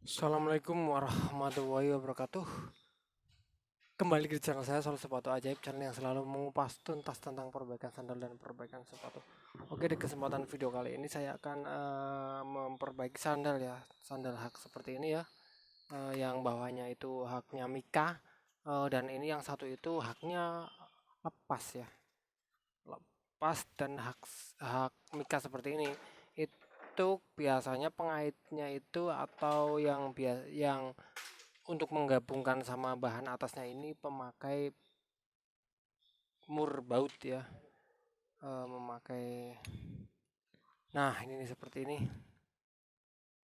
Assalamualaikum warahmatullahi wabarakatuh. Kembali ke channel saya Soal Sepatu Ajaib, channel yang selalu mengupas tuntas tentang perbaikan sandal dan perbaikan sepatu. Oke, di kesempatan video kali ini saya akan memperbaiki sandal ya, sandal hak seperti ini ya, yang bawahnya itu haknya Mika, dan ini yang satu itu haknya lepas ya, lepas dan hak Mika seperti ini. Itu biasanya pengaitnya itu atau yang untuk menggabungkan sama bahan atasnya ini pemakai mur baut ya, memakai, nah ini nih, seperti ini,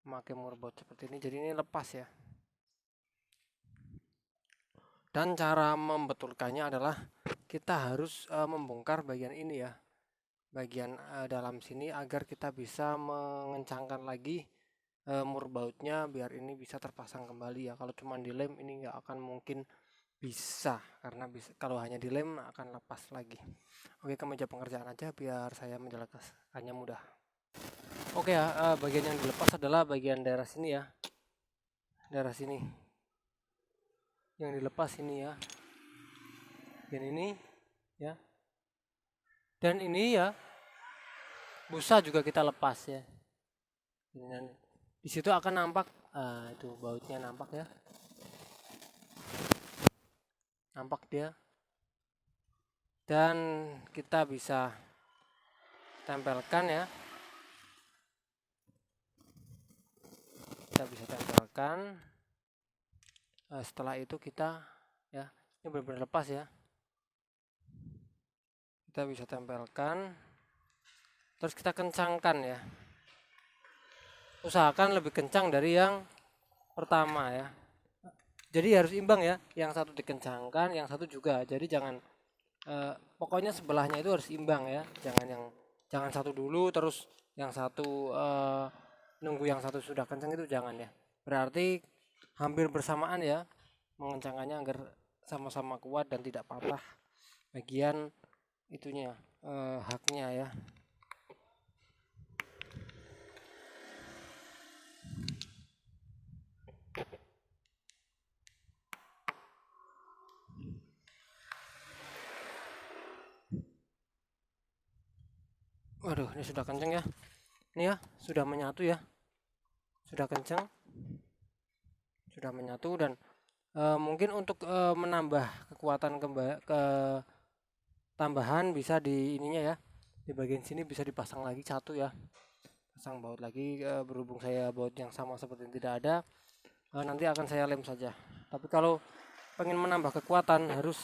memakai mur baut seperti ini, jadi ini lepas ya. Dan cara membetulkannya adalah kita harus membongkar bagian ini ya, bagian dalam sini, agar kita bisa mengencangkan lagi mur bautnya biar ini bisa terpasang kembali ya. Kalau cuma dilem ini nggak akan mungkin bisa, karena bisa kalau hanya dilem akan lepas lagi. Oke, ke meja pengerjaan aja biar saya menjelaskannya mudah. Oke ya, bagian yang dilepas adalah bagian daerah sini ya, daerah sini yang dilepas ini ya, bagian ini ya, dan ini ya busa juga kita lepas ya. Dan di situ akan nampak, itu bautnya nampak ya, nampak dia, dan kita bisa tempelkan ya, kita bisa tempelkan. Setelah itu kita ya, ini benar-benar lepas ya, kita bisa tempelkan, terus kita kencangkan ya, usahakan lebih kencang dari yang pertama ya, jadi harus imbang ya, yang satu dikencangkan yang satu juga, jadi jangan pokoknya sebelahnya itu harus imbang ya, jangan satu dulu terus yang satu nunggu yang satu sudah kencang, itu jangan ya, berarti hampir bersamaan ya mengencangkannya agar sama-sama kuat dan tidak patah bagian itunya, haknya ya. Waduh, ini sudah kencang ya, ini ya sudah menyatu ya, sudah kencang, sudah menyatu. Dan mungkin untuk menambah kekuatan ke tambahan bisa di ininya ya, di bagian sini bisa dipasang lagi satu ya, pasang baut lagi, berhubung saya baut yang sama seperti yang tidak ada, nanti akan saya lem saja. Tapi kalau pengen menambah kekuatan harus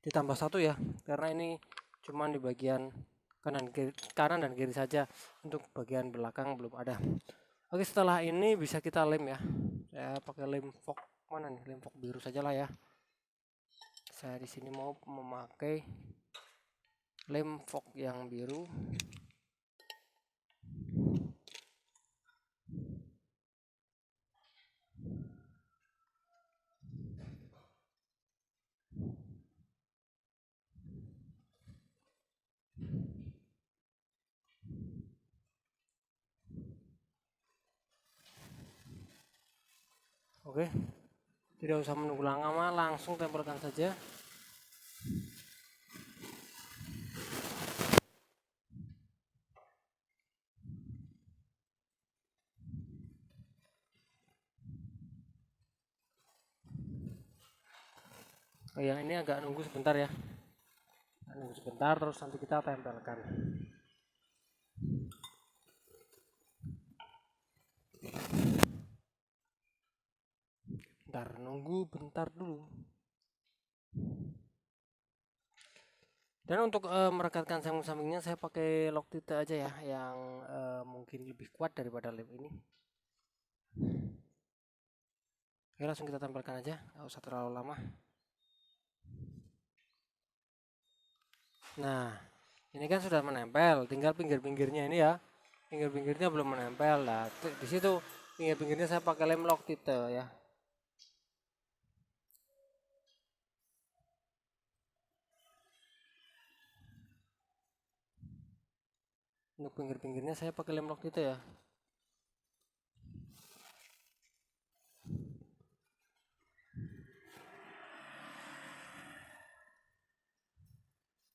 ditambah satu ya, karena ini cuma di bagian kanan dan kiri saja, untuk bagian belakang belum ada. Oke, setelah ini bisa kita lem ya, saya pakai lem fok, mana nih, lem fok biru saja lah ya. Saya di sini mau memakai lem fok yang biru. Oke, tidak usah menunggu lama, langsung tempelkan saja. Oh ya, ini agak nunggu sebentar ya, nunggu sebentar terus nanti kita tempelkan. Bentar, nunggu bentar dulu. Dan untuk merekatkan sambung-sambungnya saya pakai Loctite aja ya, yang mungkin lebih kuat daripada lem ini. Oke, langsung kita tempelkan aja, nggak usah terlalu lama. Nah, ini kan sudah menempel, tinggal pinggir-pinggirnya ini ya, pinggir-pinggirnya belum menempel. Nah, di situ pinggir-pinggirnya saya pakai lem Loctite ya. Untuk pinggir-pinggirnya saya pakai lem Loctite ya.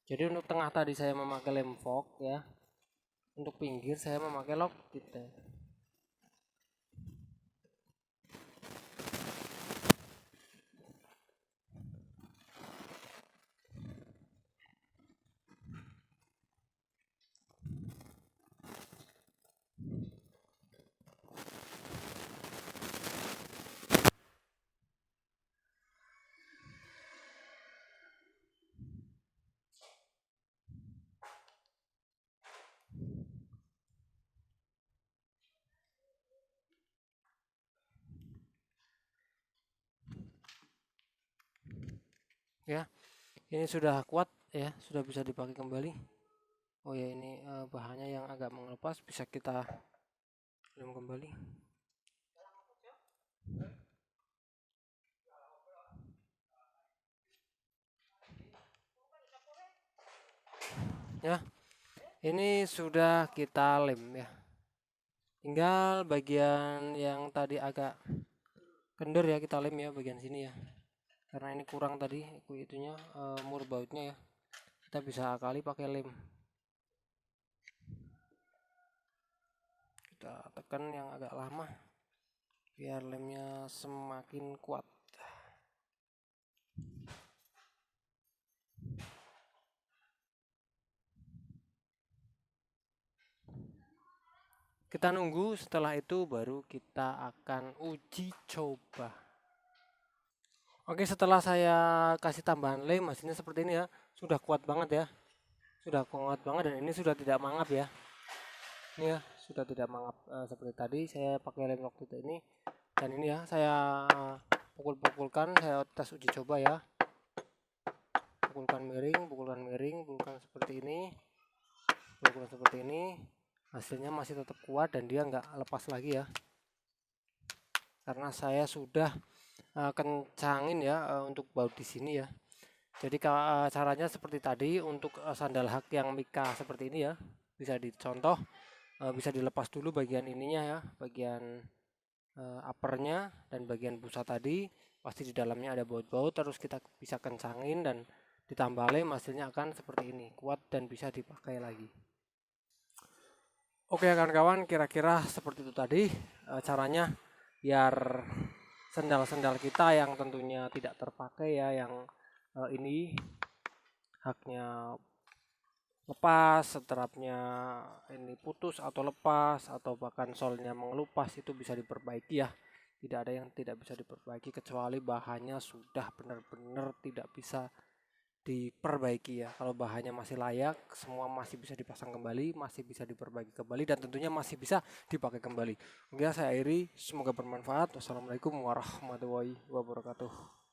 Jadi untuk tengah tadi saya memakai lem fog ya, untuk pinggir saya memakai lock detail. Ya, ini sudah kuat ya, sudah bisa dipakai kembali. Oh ya, ini bahannya yang agak mengelepas, bisa kita lem kembali. Ya, ini sudah kita lem ya. Tinggal bagian yang tadi agak kendor ya, kita lem ya bagian sini ya. Karena ini kurang tadi itunya mur bautnya ya. Kita bisa akali pakai lem. Kita tekan yang agak lama biar lemnya semakin kuat. Kita nunggu, setelah itu baru kita akan uji coba. Oke, setelah saya kasih tambahan lem, hasilnya seperti ini ya. Sudah kuat banget ya. Sudah kuat banget dan ini sudah tidak mangap ya. Ini ya, sudah tidak mangap seperti tadi saya pakai lem waktu itu ini. Dan ini ya, saya pukul-pukulkan, saya tes uji coba ya. Pukulkan miring, pukulkan seperti ini. Pukulkan seperti ini. Hasilnya masih tetap kuat dan dia nggak lepas lagi ya. Karena saya sudah kencangin ya untuk baut di sini ya. Jadi caranya seperti tadi untuk sandal hak yang mika seperti ini ya, bisa dicontoh, bisa dilepas dulu bagian ininya ya, bagian uppernya dan bagian busa tadi, pasti di dalamnya ada baut-baut, terus kita bisa kencangin dan ditambah lem, hasilnya akan seperti ini, kuat dan bisa dipakai lagi. Oke kawan-kawan, kira-kira seperti itu tadi caranya biar sendal-sendal kita yang tentunya tidak terpakai ya, yang ini haknya lepas, strapnya ini putus atau lepas, atau bahkan solnya mengelupas, itu bisa diperbaiki ya. Tidak ada yang tidak bisa diperbaiki kecuali bahannya sudah benar-benar tidak bisa diperbaiki ya. Kalau bahannya masih layak, semua masih bisa dipasang kembali, masih bisa diperbaiki kembali, dan tentunya masih bisa dipakai kembali. Oke, saya akhiri, semoga bermanfaat. Wassalamualaikum warahmatullahi wabarakatuh.